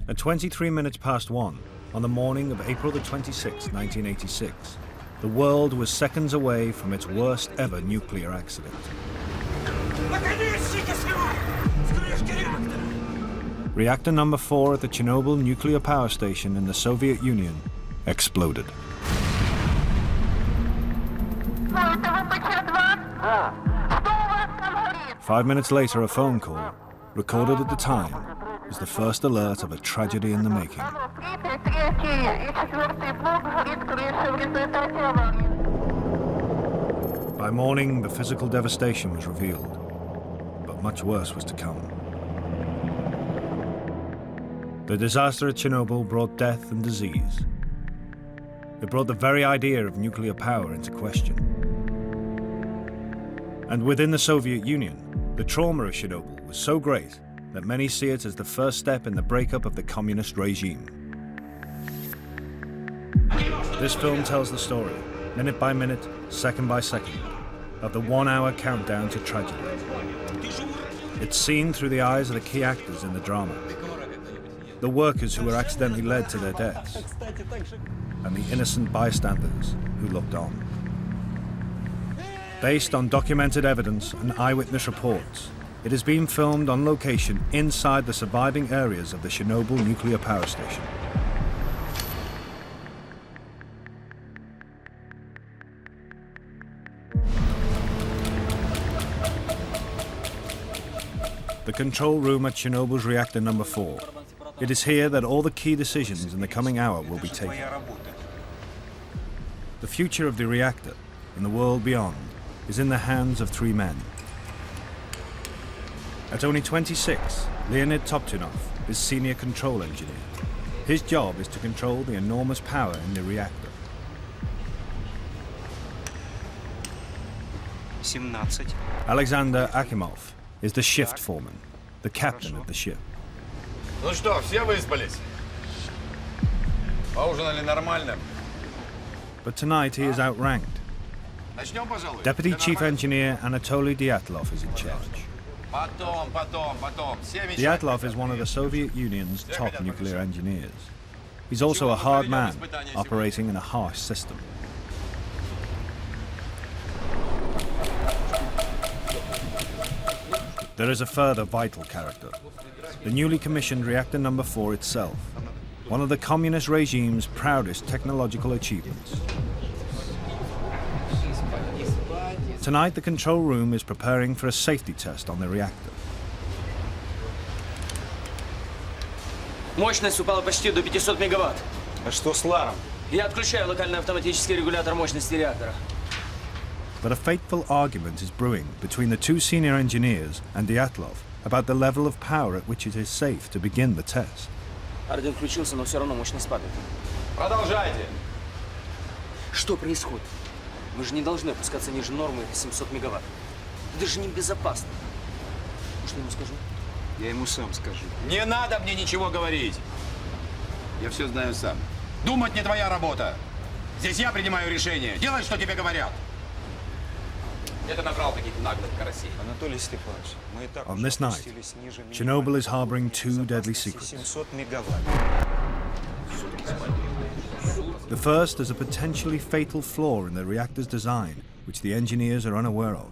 At 23 minutes past 1, on the morning of April the 26th, 1986, the world was seconds away from its worst ever nuclear accident. Reactor number 4 at the Chernobyl nuclear power station in the Soviet Union exploded. Five minutes later, a phone call, recorded at the time, was the first alert of a tragedy in the making. By morning, the physical devastation was revealed, but much worse was to come. The disaster at Chernobyl brought death and disease. It brought the very idea of nuclear power into question. And within the Soviet Union, the trauma of Chernobyl was so great that many see it as the first step in the breakup of the communist regime. This film tells the story, minute by minute, second by second, of the 1-hour countdown to tragedy. It's seen through the eyes of the key actors in the drama, the workers who were accidentally led to their deaths, and the innocent bystanders who looked on. Based on documented evidence and eyewitness reports, it has been filmed on location inside the surviving areas of the Chernobyl nuclear power station. The control room at Chernobyl's reactor number 4. It is here that all the key decisions in the coming hour will be taken. The future of the reactor and the world beyond is in the hands of 3 men. At only 26, Leonid Toptunov is senior control engineer. His job is to control the enormous power in the reactor. 17. Alexander Akimov is the shift foreman, the captain of the ship. Ну что, все выспались? Поужинали нормально? But tonight he is outranked. Начнем, пожалуй. Deputy Chief Engineer Anatoly Dyatlov is in charge. Потом. Dyatlov is one of the Soviet Union's top nuclear engineers. He's also a hard man, operating in a harsh system. There is a further vital character, the newly commissioned reactor number 4 itself, one of the communist regime's proudest technological achievements. Tonight, the control room is preparing for a safety test on the reactor. Мощность упала почти до 500 мегаватт. А что с Ларом? Я отключаю локальный автоматический регулятор мощности реактора. But a fateful argument is brewing between the 2 senior engineers and Dyatlov about the level of power at which it is safe to begin the test. Орден включился, но все равно мощность падает. Продолжайте. Что происходит? Мы же не должны опускаться ниже нормы 700 мегаватт. Это же небезопасно. Что я ему скажу? Я ему сам скажу. Не надо мне ничего говорить. Я все знаю сам. Думать не твоя работа. Здесь я принимаю решение. Делай, что тебе говорят. Это набрал каких-то наглых карасей. Анатолий Степанович, мы и так On уже this night, опустились ниже Chernobyl is harboring 2 deadly безопасности secrets. 700 мегаватт. The first is a potentially fatal flaw in the reactor's design, which the engineers are unaware of.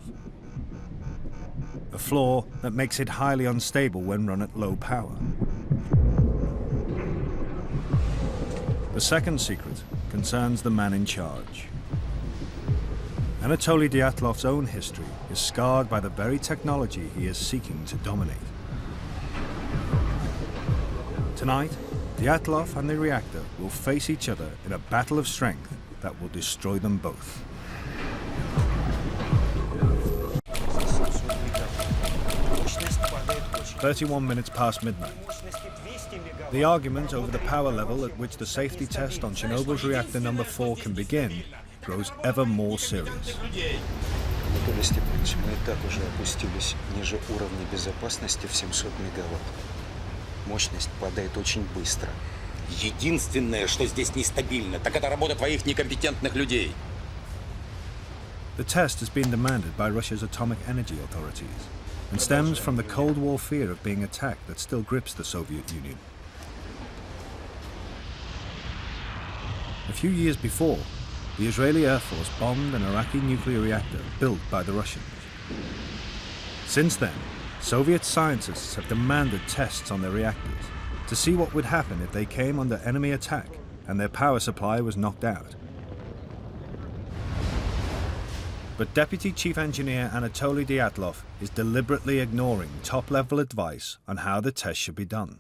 A flaw that makes it highly unstable when run at low power. The second secret concerns the man in charge. Anatoly Dyatlov's own history is scarred by the very technology he is seeking to dominate. Tonight, Dyatlov and the reactor will face each other in a battle of strength that will destroy them both. Мощность падает очень. 31 minutes past midnight. Мощности 200 мегаватт. The argument over the power level at which the safety test on Chernobyl's reactor number 4 can begin grows ever more serious. Анатолий Степанович, мы и так уже опустились ниже уровня безопасности в 700 мегаватт. Мощность падает очень быстро. Единственное, что здесь нестабильно, так это работа твоих некомпетентных людей. The test has been demanded by Russia's atomic energy authorities and stems from the Cold War fear of being attacked that still grips the Soviet Union. few years before, the Israeli Air Force bombed an Iraqi nuclear reactor built by the Russians. Since then, Soviet scientists have demanded tests on their reactors to see what would happen if they came under enemy attack and their power supply was knocked out. But Deputy Chief Engineer Anatoly Dyatlov is deliberately ignoring top-level advice on how the test should be done.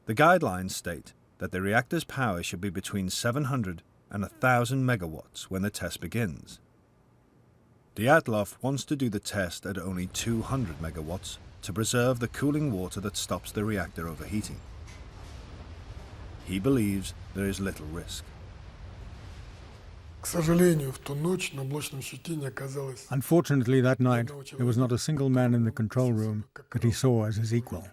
The guidelines state that the reactor's power should be between 700 and 1,000 megawatts when the test begins. Dyatlov wants to do the test at only 200 megawatts to preserve the cooling water that stops the reactor overheating. He believes there is little risk. Unfortunately, that night, there was not a single man in the control room that he saw as his equal.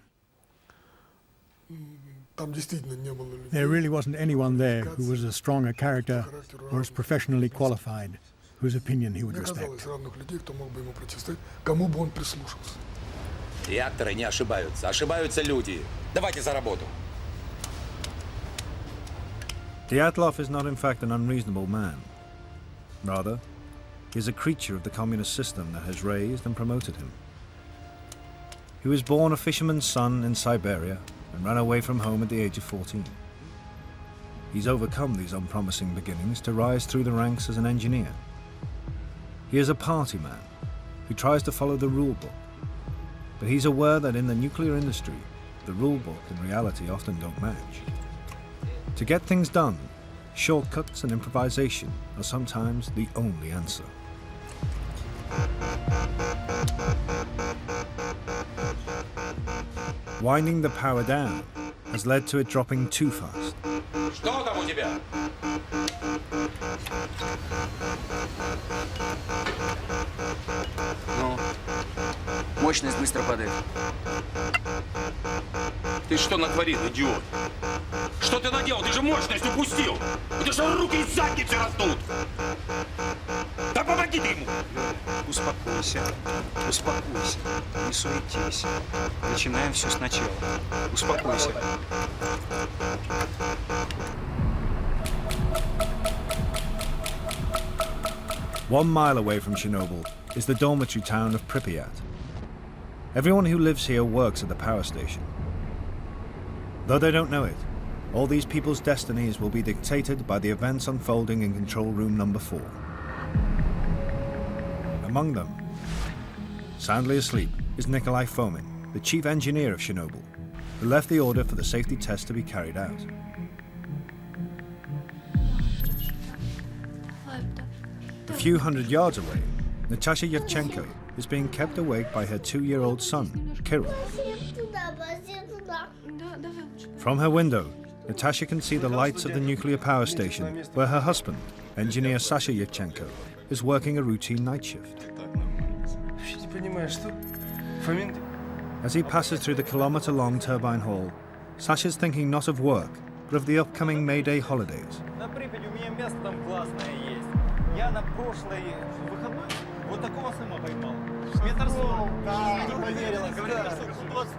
There really wasn't anyone there who was as strong a character or as professionally qualified, whose opinion he would respect. Реакторы не ошибаются, ошибаются люди. Давайте за работу. Dyatlov is not in fact an unreasonable man. Rather, he is a creature of the communist system that has raised and promoted him. He was born a fisherman's son in Siberia and ran away from home at the age of 14. He's overcome these unpromising beginnings to rise through the ranks as an engineer. He is a party man who tries to follow the rule book, but he's aware that in the nuclear industry, the rule book and reality often don't match. To get things done, shortcuts and improvisation are sometimes the only answer. Winding the power down has led to it dropping too fast. Что там у тебя? Ну, мощность быстро падает. Ты что натворил, идиот? Что ты наделал? Ты же мощность упустил! Это что руки из задницы растут! Да помоги ты ему! Успокойся, успокойся, не суетись. Начинаем все сначала. Успокойся. One mile away from Chernobyl is the dormitory town of Pripyat. Everyone who lives here works at the power station. Though they don't know it, all these people's destinies will be dictated by the events unfolding in control room number 4. Among them, soundly asleep, is Nikolai Fomin, the chief engineer of Chernobyl, who left the order for the safety test to be carried out. A few hundred yards away, Natasha Yevchenko is being kept awake by her 2-year-old son, Kirill. From her window, Natasha can see the lights of the nuclear power station where her husband, engineer Sasha Yevchenko, is working a routine night shift. As he passes through the kilometre-long turbine hall, Sasha's thinking not of work, but of the upcoming May Day holidays. На Припяти у меня место там классное есть. Я на прошлый выходной вот такого сыма поймал. Метр 40. Не поверила, говорит, что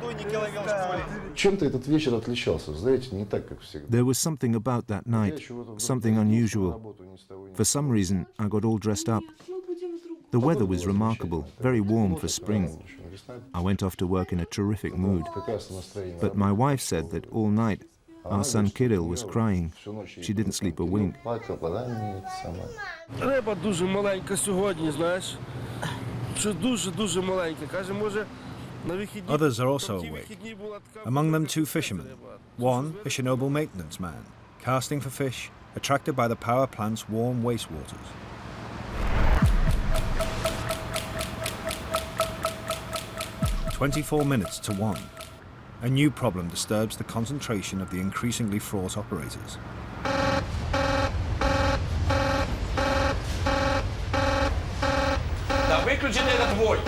20 не ловил в школе. Чем-то этот вечер отличался, знаете, не так, как всегда. There was something about that night, something unusual. For some reason, I got all dressed up. The weather was remarkable, very warm for spring. I went off to work in a terrific mood. But my wife said that all night, our son Kirill was crying. She didn't sleep a wink. Риба дуже маленька сьогодні, знаєш. Що дуже маленька. Каже, може, на вихідні... Others are also awake. Among them 2 fishermen. One, a Chernobyl maintenance man, casting for fish, attracted by the power plant's warm wastewaters. "24 minutes to 1. A new problem disturbs the concentration of the increasingly fraught operators. Да выключи этот вой!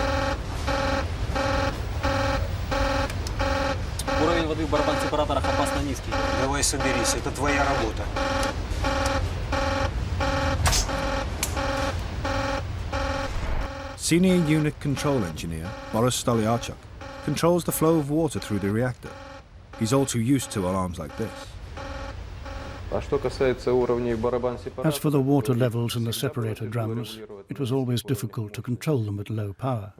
Уровень воды в барабан-сепараторах опасно низкий. Давай соберись, это твоя работа. Senior unit control engineer Boris Stolyarchuk controls the flow of water through the reactor. He's all too used to alarms like this. As for the water levels in the separator drums, it was always difficult to control them at low power.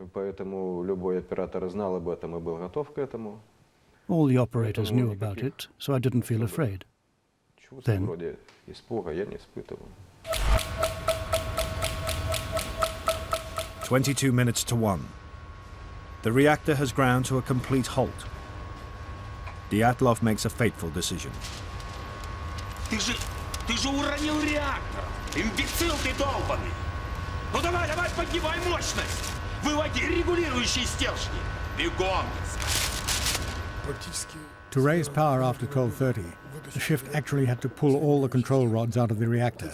All the operators knew about it, so I didn't feel afraid. Then, 22 minutes to 1. The reactor has ground to a complete halt. Dyatlov makes a fateful decision. Ты же уронил реактор! Имбецил ты долбанный! Ну давай, поднимай мощность! Выводи регулирующие стержни! Бегом! to raise power after 12:30, the shift actually had to pull all the control rods out of the reactor.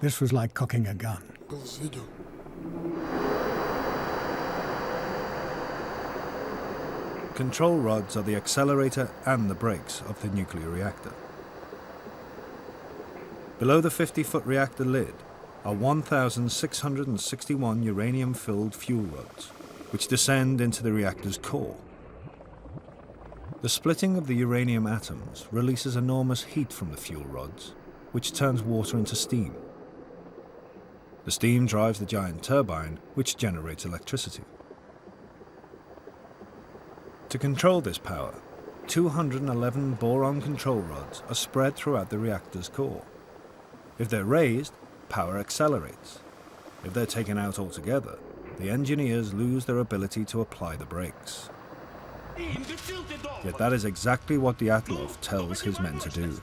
This was like cocking a gun. Control rods are the accelerator and the brakes of the nuclear reactor. Below the 50-foot reactor lid are 1,661 uranium-filled fuel rods, which descend into the reactor's core. The splitting of the uranium atoms releases enormous heat from the fuel rods, which turns water into steam. The steam drives the giant turbine, which generates electricity. To control this power, 211 boron control rods are spread throughout the reactor's core. If they're raised, power accelerates. If they're taken out altogether, the engineers lose their ability to apply the brakes. Yet that is exactly what Dyatlov tells his men to do.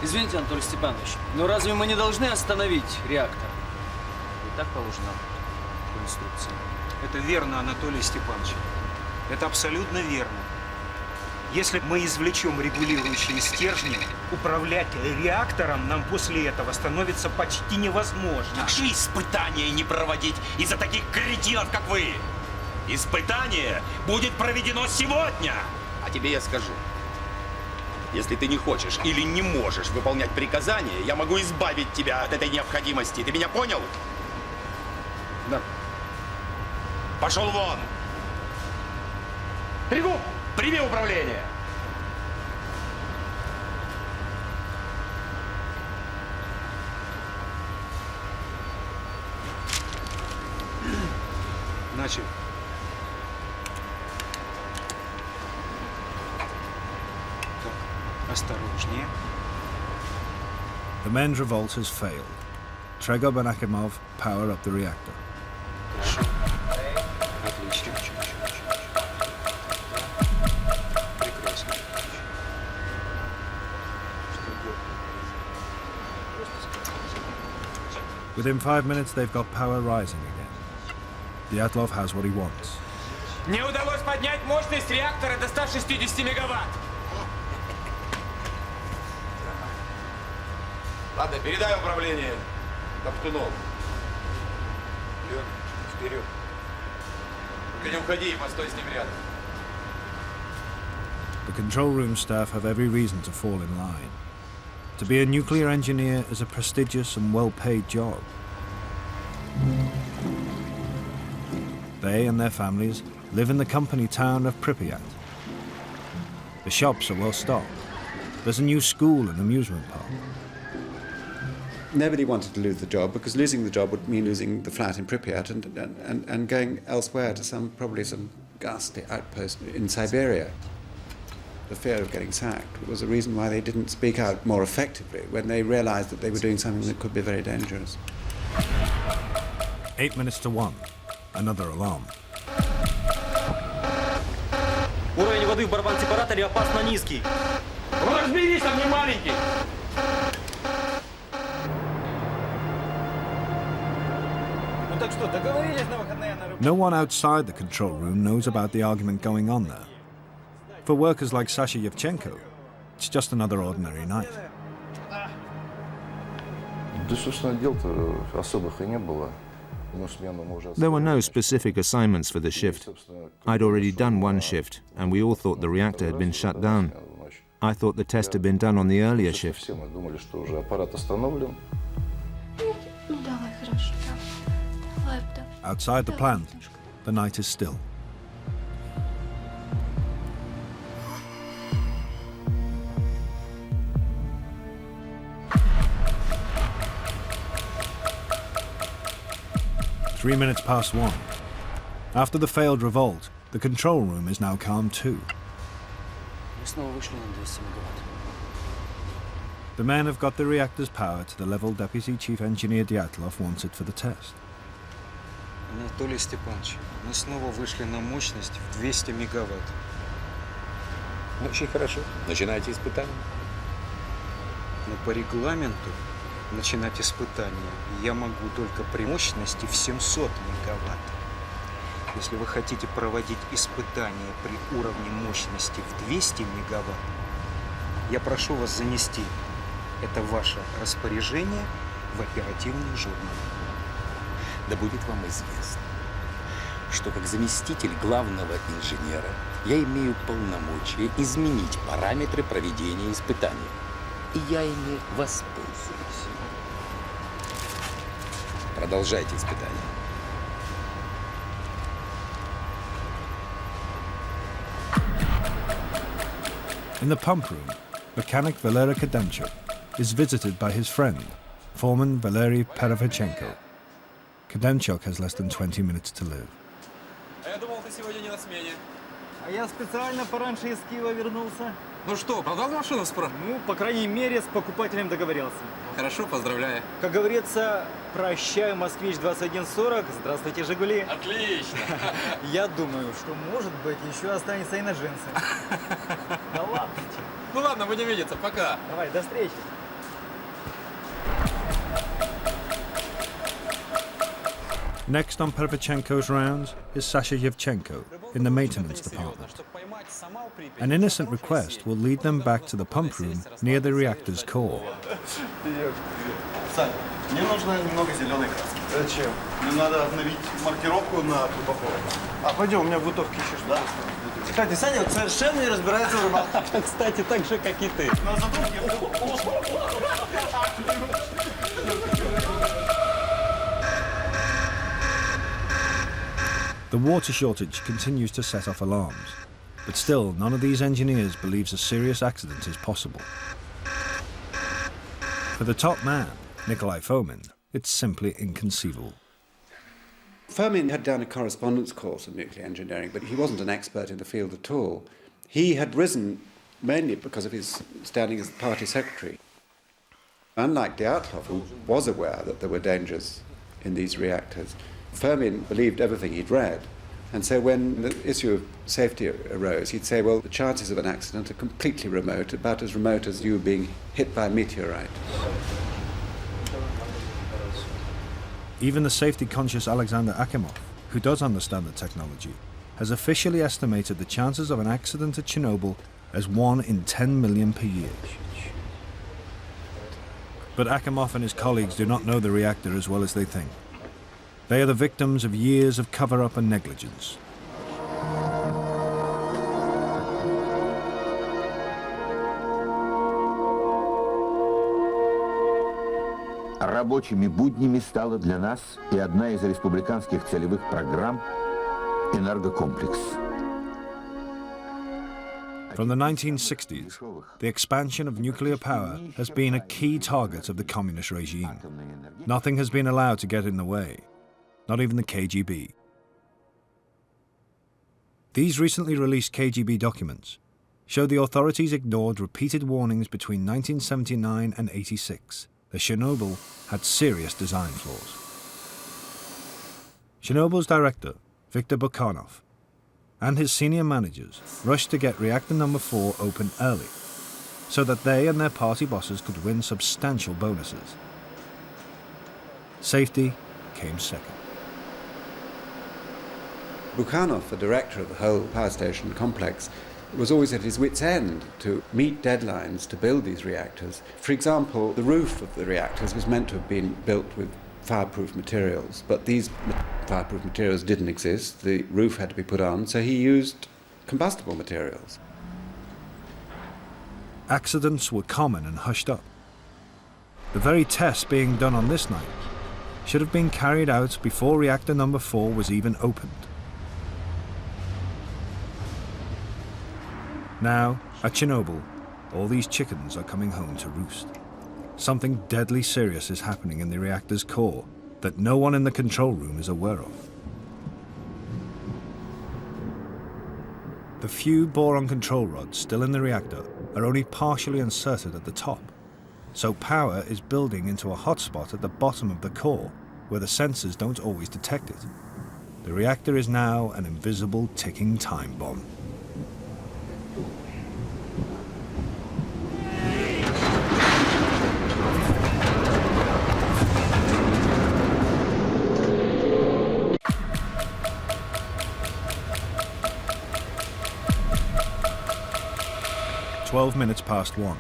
Извините, Анатолий Степанович, но разве мы не должны остановить реактор? И так положено по инструкции. Это верно, Анатолий Степанович. Это абсолютно верно. Если мы извлечем регулирующие стержни, управлять реактором нам после этого становится почти невозможно. Как же испытания не проводить из-за таких кретинов, как вы? Испытание будет проведено сегодня! А тебе я скажу. Если ты не хочешь или не можешь выполнять приказания, я могу избавить тебя от этой необходимости. Ты меня понял? Да. Пошел вон! Трегуб, прими управление! Начали. Так, осторожнее. The men's revolt has failed. Tregub and Akimov power up the reactor. Отлично. Прекрасно. Within 5 minutes, they've got power rising again. Dyatlov has what he wants. Мне удалось поднять мощность реактора до 160 мегаватт. Ладно, передай управление Топтуну. Вперед. Только не уходи и постой с ним рядом. The control room staff have every reason to fall in line. To be a nuclear engineer is a prestigious and well-paid job. They and their families live in the company town of Pripyat. The shops are well stocked. There's a new school and amusement park. Nobody wanted to lose the job because losing the job would mean losing the flat in Pripyat and going elsewhere to probably some ghastly outpost in Siberia. The fear of getting sacked was a reason why they didn't speak out more effectively when they realized that they were doing something that could be very dangerous. 8 minutes to 1. Another alarm. Уровень воды в барабан-сепараторе опасно низкий. Ну разберись, он не маленький. Ну так что, договорились на выходные на рыбалку? No one outside the control room knows about the argument going on there. For workers like Sasha Yevchenko, it's just another ordinary night. Да, собственно, дел-то особых и не было. There were no specific assignments for the shift. I'd already done one shift, and we all thought the reactor had been shut down. I thought the test had been done on the earlier shift. Outside the plant, the night is still. 3 minutes past 1. After the failed revolt, the control room is now calm too. Мы снова вышли на 200 мегаватт. The men have got the reactor's power to the level Deputy Chief Engineer Dyatlov wants it for the test. Анатолий Степанович, мы снова вышли на мощность в 200 мегаватт. Очень хорошо. Начинайте испытания. Но по регламенту начинать испытания я могу только при мощности в 700 мегаватт. Если вы хотите проводить испытания при уровне мощности в 200 мегаватт, я прошу вас занести это ваше распоряжение в оперативный журнал. Да будет вам известно, что как заместитель главного инженера я имею полномочия изменить параметры проведения испытаний. И я ими воспользуюсь. Продолжайте испытания. In the pump room, mechanic Valery Kadenchuk is visited by his friend, foreman Valery Perevchenko. Kadenchuk has less than 20 minutes to live. Я думал, ты сегодня не на смене. А я специально пораньше из Киева вернулся. Ну что, продал машину справа? Ну, по крайней мере, с покупателем договорился. Хорошо, поздравляю. Как говорится, прощаю, Москвич 2140, здравствуйте, Жигули. Отлично. Я думаю, что, может быть, еще останется и на джинсы. Да ладно. Ну ладно, будем видеться, пока. Давай, до встречи. Next on Perevchenko's rounds is Sasha Yevchenko in the maintenance department. An innocent request will lead them back to the pump room near the reactor's core. Сань, мне нужно немного зеленой краски. Зачем? Мне надо обновить маркировку на трубопроводе. А пойдем, у меня в бутовке еще что-то. Кстати, Саня вот совершенно не разбирается в рыбалке. Кстати, так же, как и ты. Но зато The water shortage continues to set off alarms, but still none of these engineers believes a serious accident is possible. For the top man, Nikolai Fomin, it's simply inconceivable. Fomin had done a correspondence course in nuclear engineering, but he wasn't an expert in the field at all. He had risen mainly because of his standing as party secretary. Unlike Dyatlov, who was aware that there were dangers in these reactors, Fomin believed everything he'd read. And so when the issue of safety arose, he'd say, well, the chances of an accident are completely remote, about as remote as you being hit by a meteorite. Even the safety-conscious Alexander Akimov, who does understand the technology, has officially estimated the chances of an accident at Chernobyl as 1 in 10 million per year. But Akimov and his colleagues do not know the reactor as well as they think. They are the victims of years of cover-up and negligence. Рабочими буднями стала для нас и одна из республиканских целевых программ «Энергокомплекс». From the 1960s, the expansion of nuclear power has been a key target of the communist regime. Nothing has been allowed to get in the way, not even the KGB. These recently released KGB documents show the authorities ignored repeated warnings between 1979 and 86 that Chernobyl had serious design flaws. Chernobyl's director, Viktor Bukhanov, and his senior managers rushed to get reactor number 4 open early, so that they and their party bosses could win substantial bonuses. Safety came second. Bukhanov, the director of the whole power station complex, was always at his wit's end to meet deadlines to build these reactors. For example, the roof of the reactors was meant to have been built with fireproof materials, but these fireproof materials didn't exist. The roof had to be put on, so he used combustible materials. Accidents were common and hushed up. The very tests being done on this night should have been carried out before reactor number 4 was even opened. Now, at Chernobyl, all these chickens are coming home to roost. Something deadly serious is happening in the reactor's core, that no one in the control room is aware of. The few boron control rods still in the reactor are only partially inserted at the top, so power is building into a hotspot at the bottom of the core where the sensors don't always detect it. The reactor is now an invisible ticking time bomb. Minutes past 1.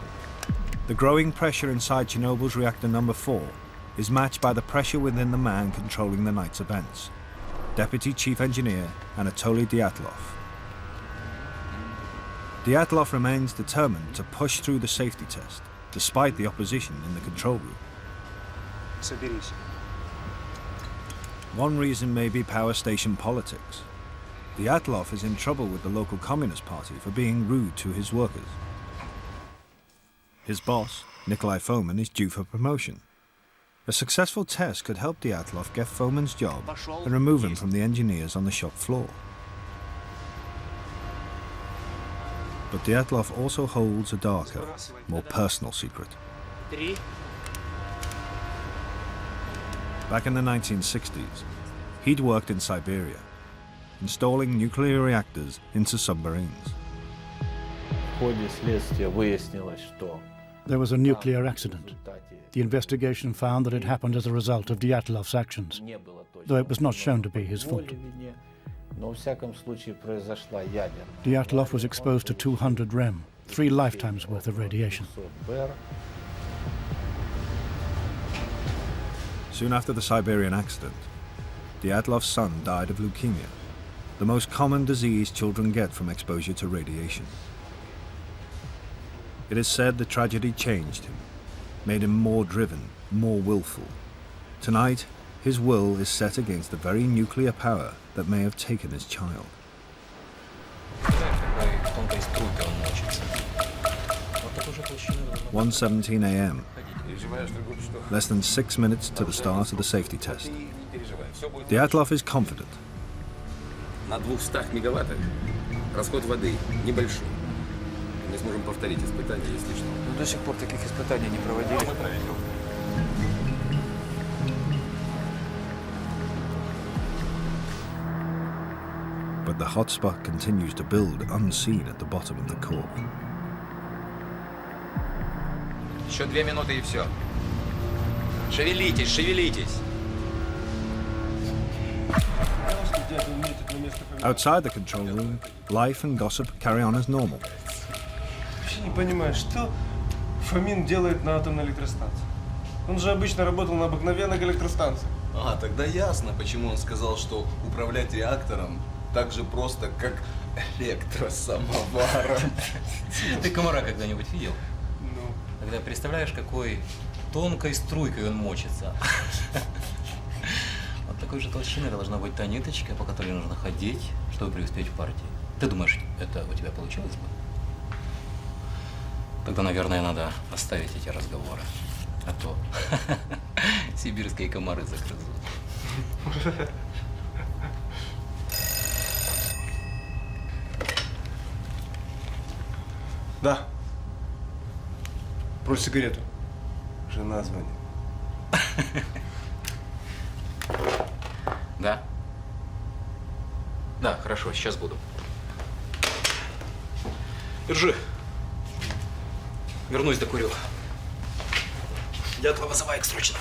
The growing pressure inside Chernobyl's reactor number 4 is matched by the pressure within the man controlling the night's events, Deputy Chief Engineer Anatoly Dyatlov. Dyatlov remains determined to push through the safety test, despite the opposition in the control room. Соберись. One reason may be power station politics. Dyatlov is in trouble with the local Communist Party for being rude to his workers. His boss, Nikolai Fomin, is due for promotion. A successful test could help Dyatlov get Fomin's job and remove him from the engineers on the shop floor. But Dyatlov also holds a darker, more personal secret. Back in the 1960s, he'd worked in Siberia, installing nuclear reactors into submarines. There was a nuclear accident. The investigation found that it happened as a result of Dyatlov's actions, though it was not shown to be his fault. Dyatlov was exposed to 200 rem, 3 lifetimes worth of radiation. Soon after the Siberian accident, Dyatlov's son died of leukemia, the most common disease children get from exposure to radiation. It is said the tragedy changed him, made him more driven, more willful. Tonight, his will is set against the very nuclear power that may have taken his child. 1:17 a.m. Less than 6 minutes to the start of the safety test. Dyatlov is confident. На 200 мегаваттах расход воды небольшой. Мы сможем повторить испытания, если что. До сих пор таких испытаний не проводили. But the hotspot continues to build unseen at the bottom of the core. Еще 2 минуты и все. Шевелитесь, шевелитесь. Outside the control room, life and gossip carry on as normal. Вообще не понимаю, что Фомин делает на атомной электростанции. Он же обычно работал на обыкновенных электростанциях. Тогда ясно, почему он сказал, что управлять реактором так же просто, как электросамоваром. Ты комара когда-нибудь видел? Ну. Когда представляешь, какой тонкой струйкой он мочится. Вот такой же толщины должна быть та ниточка, по которой нужно ходить, чтобы преуспеть в партии. Ты думаешь, это у тебя получилось бы? Тогда, наверное, надо оставить эти разговоры. А то сибирские комары загрызут. Да. Брось сигарету. Жена звонит. Да? Да, хорошо, сейчас буду. Держи. Вернусь, докурю. Дятла вызывай их срочно.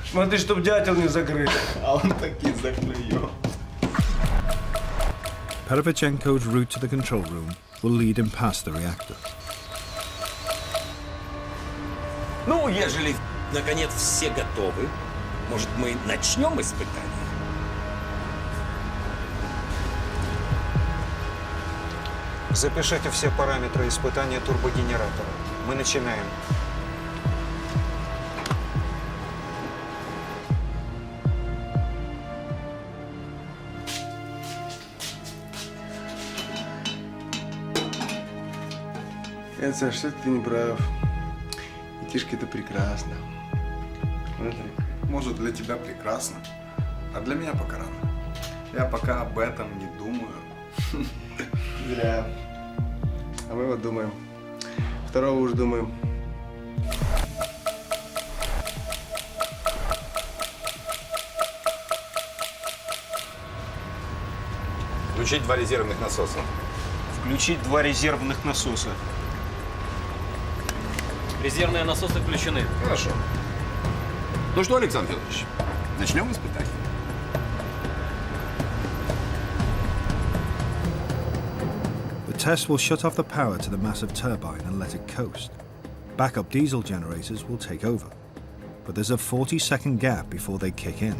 Смотри, чтоб дятел не закрыт. А он таки заклюет. Perevchenko's route to the control room will lead him past the reactor. Ну, ежели, наконец, все готовы, может, мы начнем испытание? Запишите все параметры испытания турбогенератора. Мы начинаем. Нет, Саш, ты не прав. И Тишка, это прекрасно. Смотри. Может, для тебя прекрасно, а для меня пока рано. Я пока об этом не думаю. Зря. А мы вот думаем. Второго уж думаем. Включить 2 резервных насоса. Включить 2 резервных насоса. Резервные насосы включены. Хорошо. Ну что, Александр Федорович, начнем испытание. The test will shut off the power to the massive turbine and let it coast. Backup diesel generators will take over. But there's a 40-second gap before they kick in.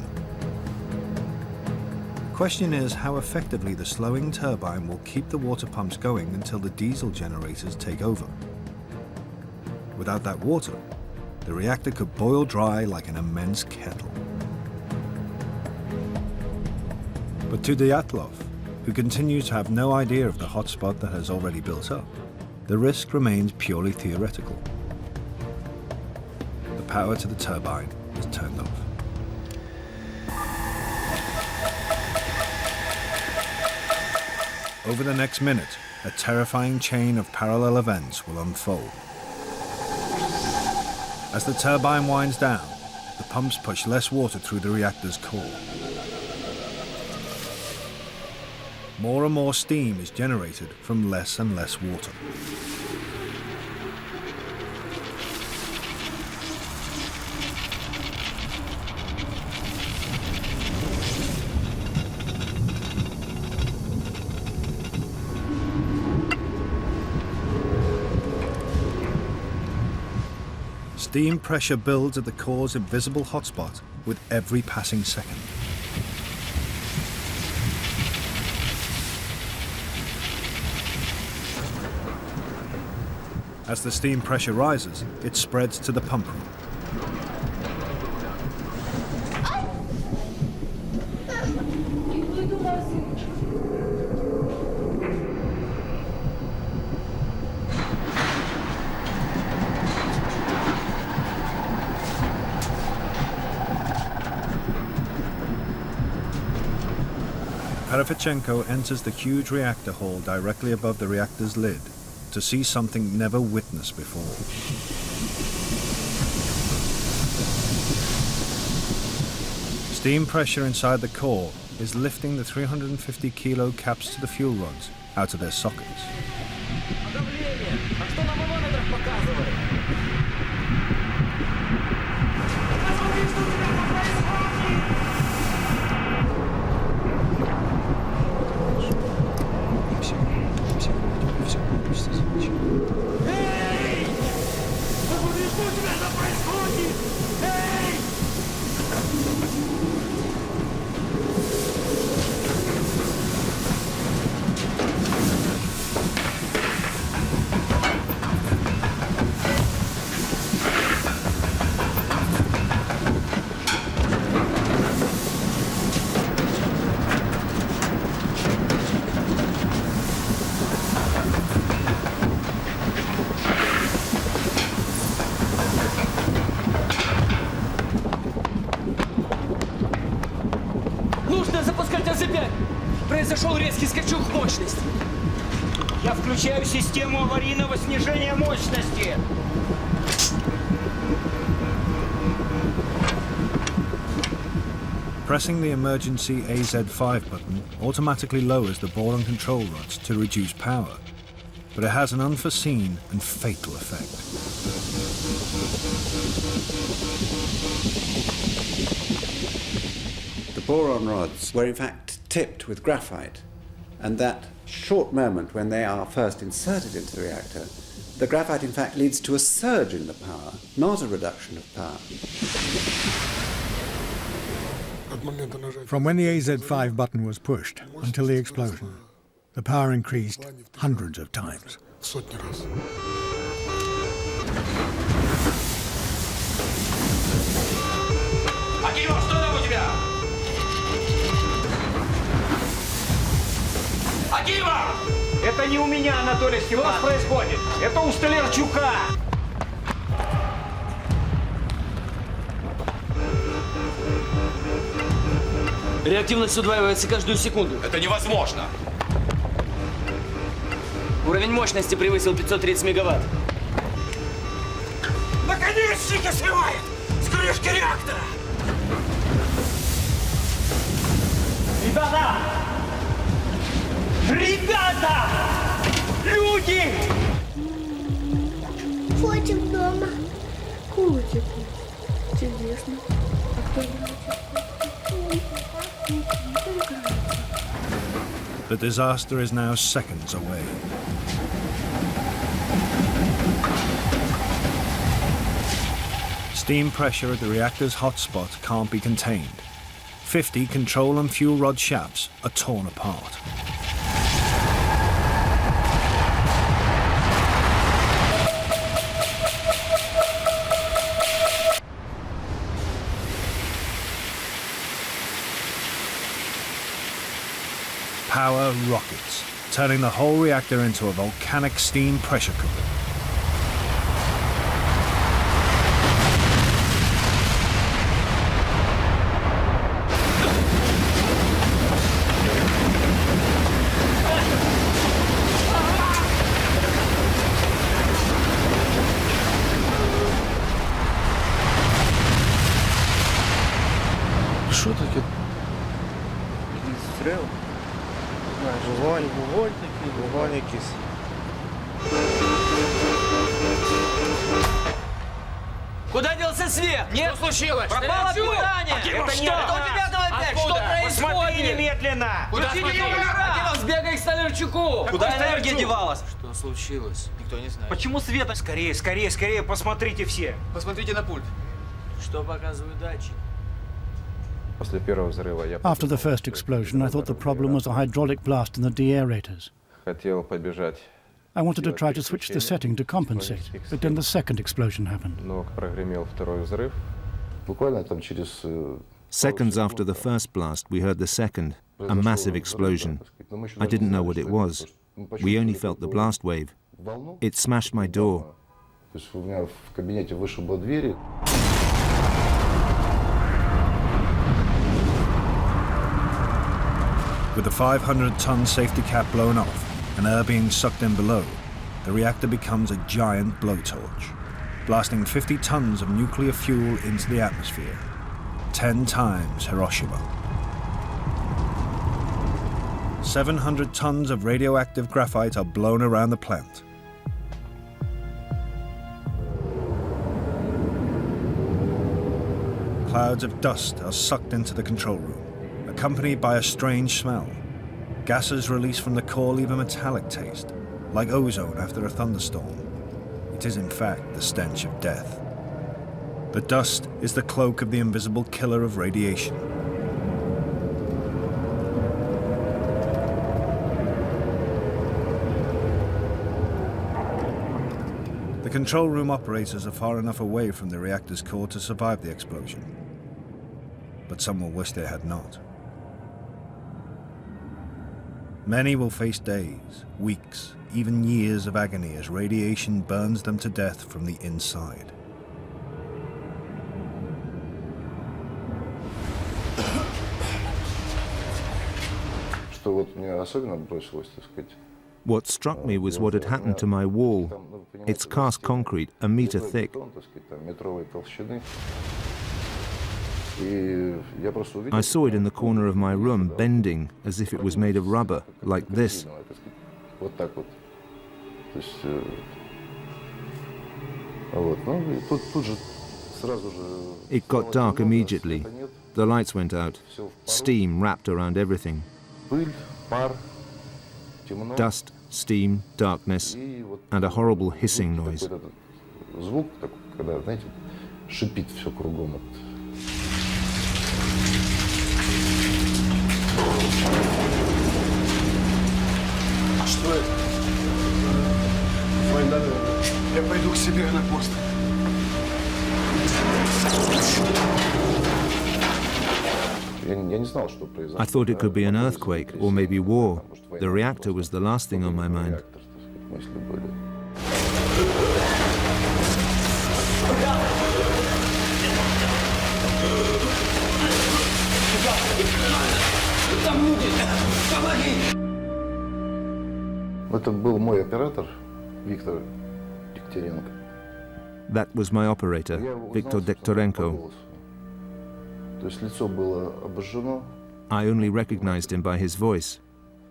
The question is how effectively the slowing turbine will keep the water pumps going until the diesel generators take over. Without that water, the reactor could boil dry like an immense kettle. But to Dyatlov, who continues to have no idea of the hotspot that has already built up, the risk remains purely theoretical. The power to the turbine is turned off. Over the next minute, a terrifying chain of parallel events will unfold. As the turbine winds down, the pumps push less water through the reactor's core. More and more steam is generated from less and less water. Steam pressure builds at the core's invisible hotspot with every passing second. As the steam pressure rises, it spreads to the pump room. Pripyat enters the huge reactor hall directly above the reactor's lid to see something never witnessed before. Steam pressure inside the core is lifting the 350 kilo caps to the fuel rods out of their sockets. Произошел резкий скачок мощности. Я включаю систему аварийного снижения мощности. Pressing the emergency AZ5 button automatically lowers the boron control rods to reduce power, but it has an unforeseen and fatal effect. The boron rods were in fact tipped with graphite, and that short moment when they are first inserted into the reactor, the graphite in fact leads to a surge in the power, not a reduction of power. From when the AZ5 button was pushed until the explosion, the power increased hundreds of times. Это не у меня, Анатолий Степанович. Что происходит? Это у Столярчука. Реактивность удваивается каждую секунду. Это невозможно. Уровень мощности превысил 530 мегаватт. Наконечники срывает с крышки реактора! Ребята! Ребята! Люди! Котик дома. Котик. Чудесно. А кто The disaster is now seconds away. Steam pressure at the reactor's hotspot can't be contained. 50 control and fuel rod shafts are torn apart. Power rockets, turning the whole reactor into a volcanic steam pressure cooker. Що таке? Стріл? Вогонь такий, вогонь якийсь. Куда делся свет? Нет, что случилось? Пропало Отсюда! питание! Акимов, Это что? не это у тебя опять! Что Посмотри происходит? немедленно! Куда смотри? Акимов, сбегай к Столярчуку! Куда энергия Столярчук? девалась? Что случилось? Никто не знает. Почему света? Скорее, скорее, скорее, посмотрите все! Посмотрите на пульт. Что показывают датчики? После первого взрыва я After the first explosion, I thought the problem was a hydraulic blast in the deaerators. хотел побежать, I wanted to try to switch the setting to compensate, but then the second explosion happened. но прогремел второй взрыв. Буквально там через Seconds after the first blast, we heard the second, a massive explosion. I didn't know what it was. We only felt the blast wave. It smashed my door. То есть у меня в кабинете вышибло двери. With the 500-ton safety cap blown off and air being sucked in below, the reactor becomes a giant blowtorch, blasting 50 tons of nuclear fuel into the atmosphere, 10 times Hiroshima. 700 tons of radioactive graphite are blown around the plant. Clouds of dust are sucked into the control room, accompanied by a strange smell. Gases released from the core leave a metallic taste, like ozone after a thunderstorm. It is in fact the stench of death. The dust is the cloak of the invisible killer of radiation. The control room operators are far enough away from the reactor's core to survive the explosion, but some will wish they had not. Many will face days, weeks, even years of agony as radiation burns them to death from the inside. Что вот мне особенно бросилось, так сказать. What struck me was what had happened to my wall. It's cast concrete, a meter thick. Метровой толщины. И я просто увидел. I saw it in the corner of my room, bending as if it was made of rubber, like this. Вот так вот. То есть, вот. Ну и тут же сразу же. It got dark immediately. The lights went out. Steam wrapped around everything. Пыль, пар, темно. Dust, steam, darkness, and a horrible hissing noise. Звук, когда, знаете, шипит все кругом. А что это? Война. Я пойду к себе на пост. I thought it could be an earthquake or maybe war. The reactor was the last thing on my mind. Это был мой оператор, Виктор Дегтяренко. That was my operator, Viktor Dektorenko. То есть лицо было обожжено. I only recognized him by his voice.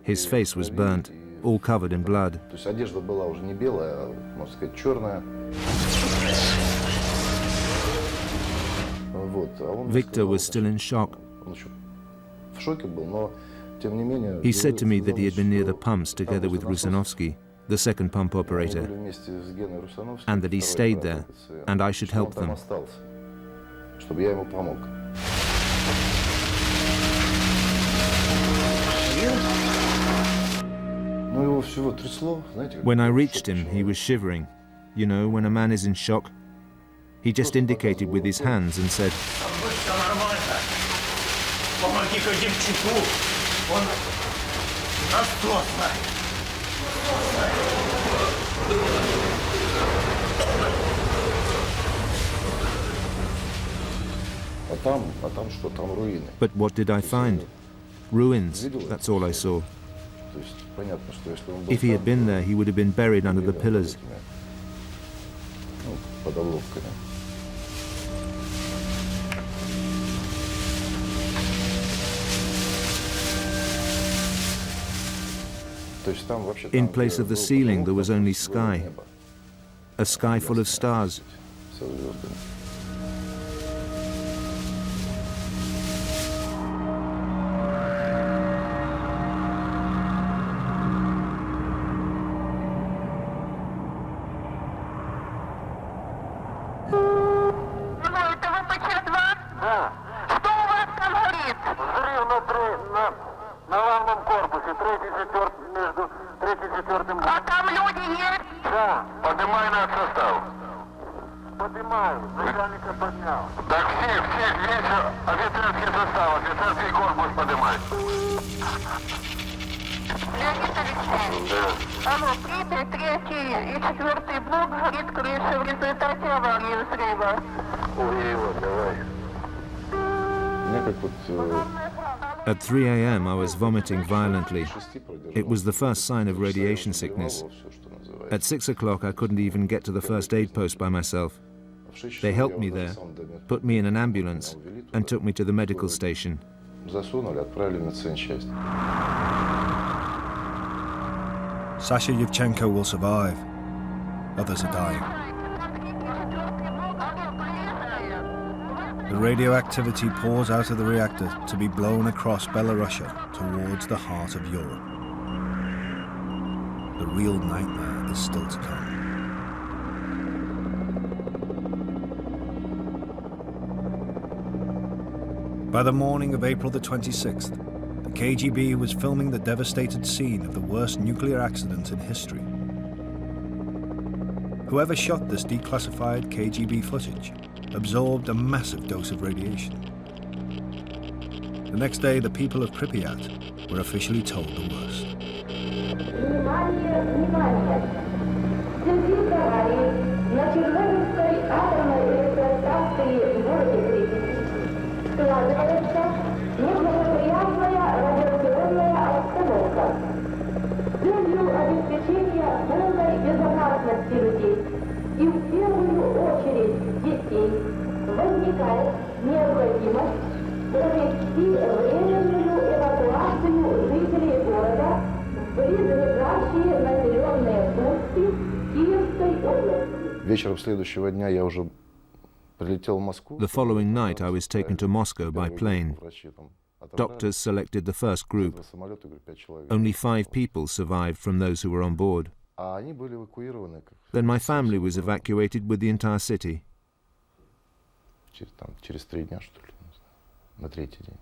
His face was burnt, all covered in blood. То есть одежда была уже не белая, а, можно сказать, черная. Вот. Victor was still in shock. Он еще в шоке был, но тем не менее. He said to me that he had been near the pumps together with Rusanovsky, the second pump operator, and that he stayed there, and I should help them. Чтобы я ему помог. Ну его всего трясло, знаете. When I reached him, he was shivering. You know, when a man is in shock. He just indicated with his hands and said, Помоги-ка Демчуку, он насосный. А там что? Там руины. But what did I find? Ruins, that's all I saw. То есть понятно, что если он был If he had been there, he would have been buried under the pillars. Ну, под обломками. In place of the ceiling, there was only sky. A sky full of stars. Алло, Припять, 3 и 4 блок горит крыша в результате аварии взрыва. At 3 a.m. I was vomiting violently. It was the first sign of radiation sickness. At 6 o'clock I couldn't even get to the first aid post by myself. They helped me there, put me in an ambulance, and took me to the medical station. Sasha Yevchenko will survive. Others are dying. The radioactivity pours out of the reactor to be blown across Belarusia towards the heart of Europe. The real nightmare is still to come. By the morning of April the 26th, the KGB was filming the devastated scene of the worst nuclear accident in history. Whoever shot this declassified KGB footage absorbed a massive dose of radiation. The next day, the people of Pripyat were officially told the worst. Вечером следующего дня я уже прилетел в Москву. The following night I was taken to Moscow by plane. Doctors selected the first group. Only 5 people survived from those who were on board. Then my family was evacuated with the entire city. Через 3 дня, что ли, на 3-й день.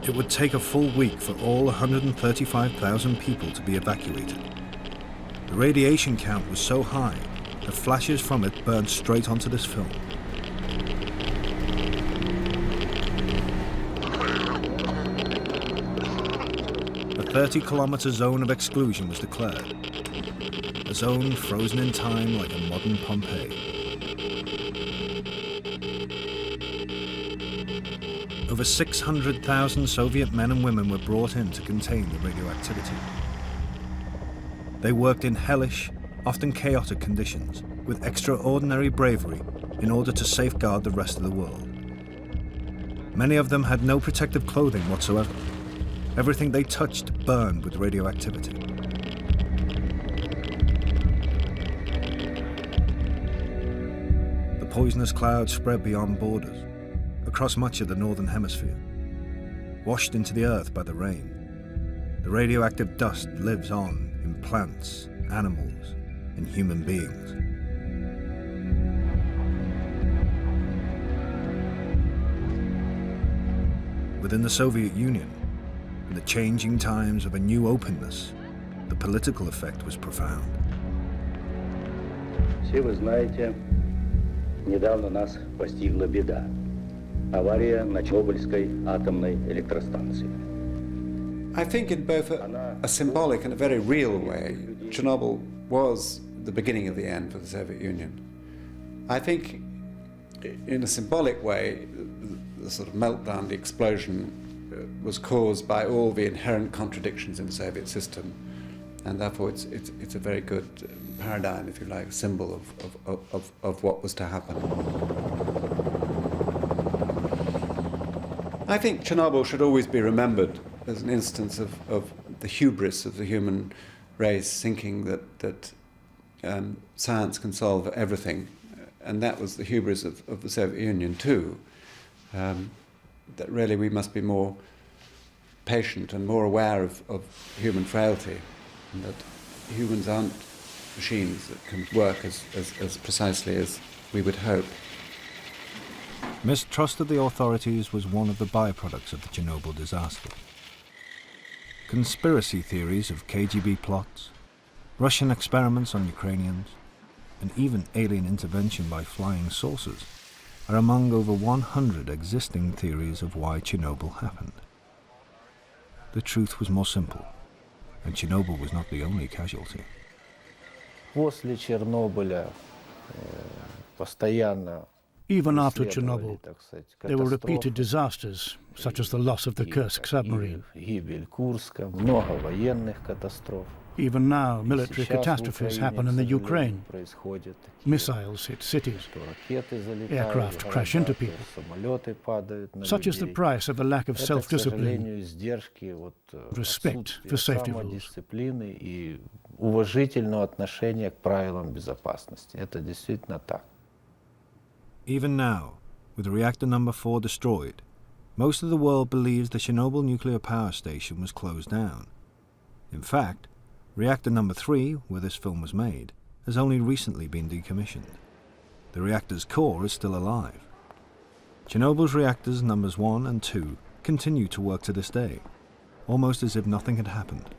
It would take a full week for all 135,000 people to be evacuated. The radiation count was so high that flashes from it burned straight onto this film. A 30-kilometer zone of exclusion was declared. A zone frozen in time like a modern Pompeii. Over 600,000 Soviet men and women were brought in to contain the radioactivity. They worked in hellish, often chaotic conditions, with extraordinary bravery in order to safeguard the rest of the world. Many of them had no protective clothing whatsoever. Everything they touched burned with radioactivity. The poisonous cloud spread beyond borders, across much of the northern hemisphere. Washed into the earth by the rain, the radioactive dust lives on in plants, animals, and human beings. Within the Soviet Union, in the changing times of a new openness, the political effect was profound. Все вы знаете, недавно нас постигла беда. Авария на Чернобыльской атомной электростанции. I think in both a symbolic and a very real way, Chernobyl was the beginning of the end for the Soviet Union. I think in a symbolic way, the sort of meltdown, the explosion, was caused by all the inherent contradictions in the Soviet system, and therefore it's a very good paradigm, if you like, symbol of what was to happen. I think Chernobyl should always be remembered as an instance of the hubris of the human race, thinking that science can solve everything, and that was the hubris of the Soviet Union too. That really we must be more patient and more aware of human frailty, and that humans aren't machines that can work as precisely as we would hope. Mistrust of the authorities was one of the byproducts of the Chernobyl disaster. Conspiracy theories of KGB plots, Russian experiments on Ukrainians, and even alien intervention by flying saucers are among over 100 existing theories of why Chernobyl happened. The truth was more simple, and Chernobyl was not the only casualty. После Чернобыля постоянно. Even after Chernobyl, there were repeated disasters, such as the loss of the Kursk submarine. Even now, military catastrophes happen in the Ukraine. Missiles hit cities. Aircraft crash into people. Such is the price of a lack of self-discipline, respect for safety rules. Even now, with reactor number 4 destroyed, most of the world believes the Chernobyl nuclear power station was closed down. In fact, reactor number 3, where this film was made, has only recently been decommissioned. The reactor's core is still alive. Chernobyl's reactors numbers 1 and 2 continue to work to this day, almost as if nothing had happened.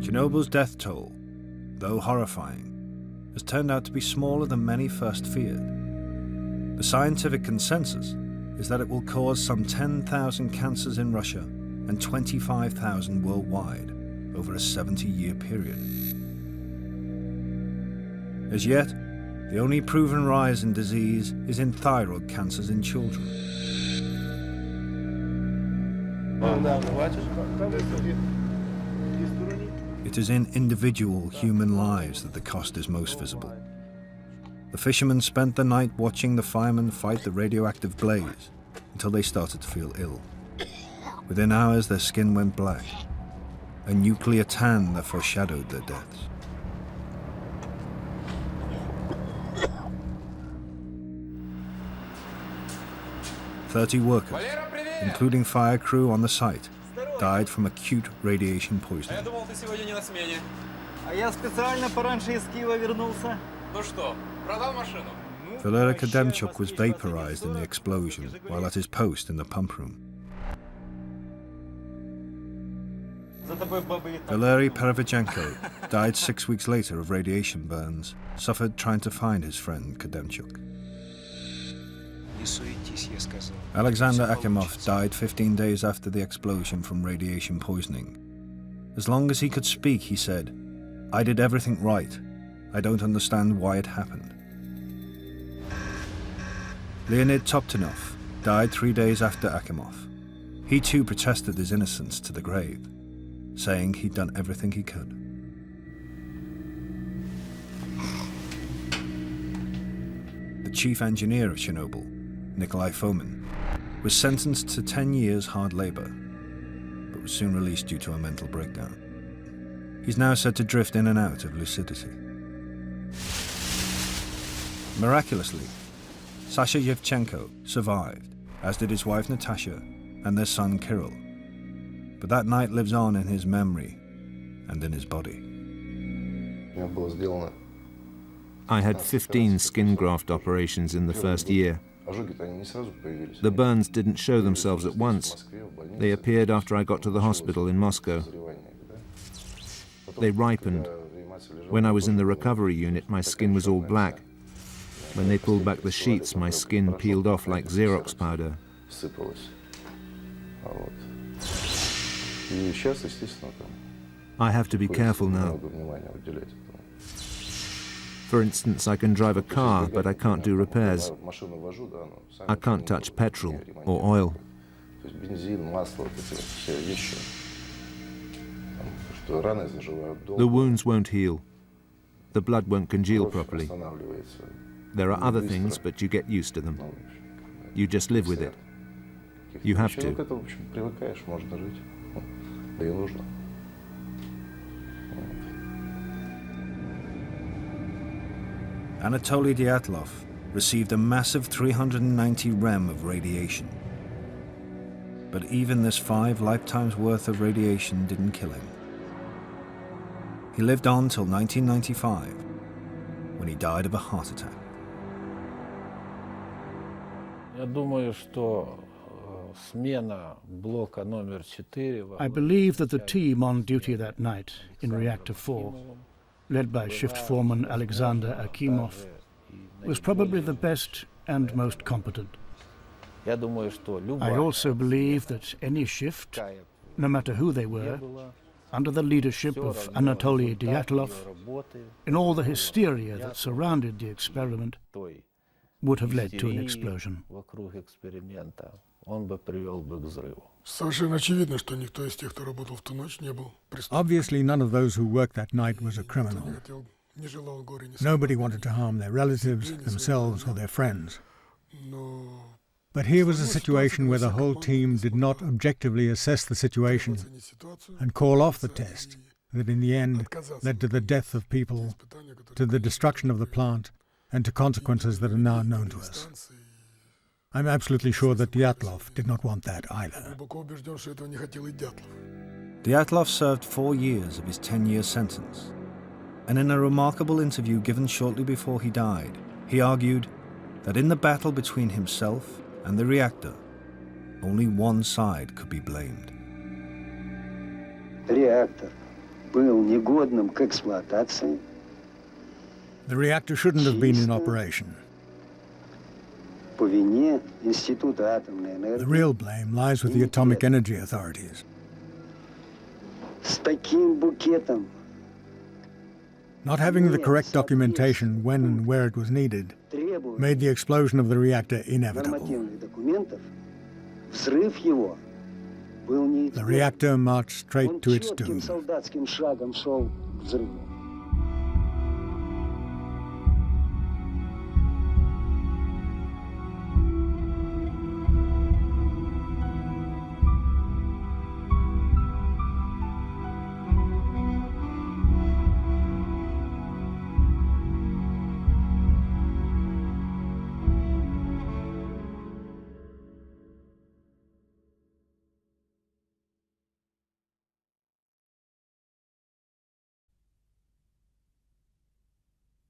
Chernobyl's death toll, though horrifying, has turned out to be smaller than many first feared. The scientific consensus is that it will cause some 10,000 cancers in Russia and 25,000 worldwide over a 70-year period. As yet, the only proven rise in disease is in thyroid cancers in children. It is in individual human lives that the cost is most visible. The fishermen spent the night watching the firemen fight the radioactive blaze until they started to feel ill. Within hours, their skin went black, a nuclear tan that foreshadowed their deaths. "30 workers, including fire crew on the site, died from acute radiation poisoning. Valery Kademchuk was vaporized in the explosion while at his post in the pump room. Valery Perevichenko died 6 weeks later of radiation burns, suffered trying to find his friend Kademchuk. Alexander Akimov died 15 days after the explosion from radiation poisoning. As long as he could speak, he said, "I did everything right. I don't understand why it happened." Leonid Toptunov died 3 days after Akimov. He too protested his innocence to the grave, saying he'd done everything he could. The chief engineer of Chernobyl, Nikolai Fomin, was sentenced to 10 years hard labor, but was soon released due to a mental breakdown. He's now said to drift in and out of lucidity. Miraculously, Sasha Yevchenko survived, as did his wife Natasha and their son Kirill. But that night lives on in his memory and in his body. I had 15 skin graft operations in the first year. The burns didn't show themselves at once. They appeared after I got to the hospital in Moscow. They ripened. When I was in the recovery unit, my skin was all black. When they pulled back the sheets, my skin peeled off like Xerox powder. I have to be careful now. For instance, I can drive a car, but I can't do repairs. I can't touch petrol or oil. The wounds won't heal. The blood won't congeal properly. There are other things, but you get used to them. You just live with it. You have to. Anatoly Dyatlov received a massive 390 rem of radiation. But even this 5 lifetimes worth of radiation didn't kill him. He lived on till 1995, when he died of a heart attack. I believe that the team on duty that night in Reactor 4, led by shift foreman Alexander Akimov, was probably the best and most competent. I also believe that any shift, no matter who they were, under the leadership of Anatoly Dyatlov, in all the hysteria that surrounded the experiment, would have led to an explosion. Obviously, none of those who worked that night was a criminal. Nobody wanted to harm their relatives, themselves, or their friends. But here was a situation where the whole team did not objectively assess the situation and call off the test that in the end led to the death of people, to the destruction of the plant, and to consequences that are now known to us. I'm absolutely sure that Dyatlov did not want that either. Dyatlov served 4 years of his 10-year sentence, and in a remarkable interview given shortly before he died, he argued that in the battle between himself and the reactor, only one side could be blamed. Reactor был негодным к эксплуатации. The reactor shouldn't have been in operation. По вине Института атомной энергии. The real blame lies with the atomic energy authorities. С таким букетом. Not having the correct documentation when and where it was needed made the explosion of the reactor inevitable. The reactor marched straight to its doom.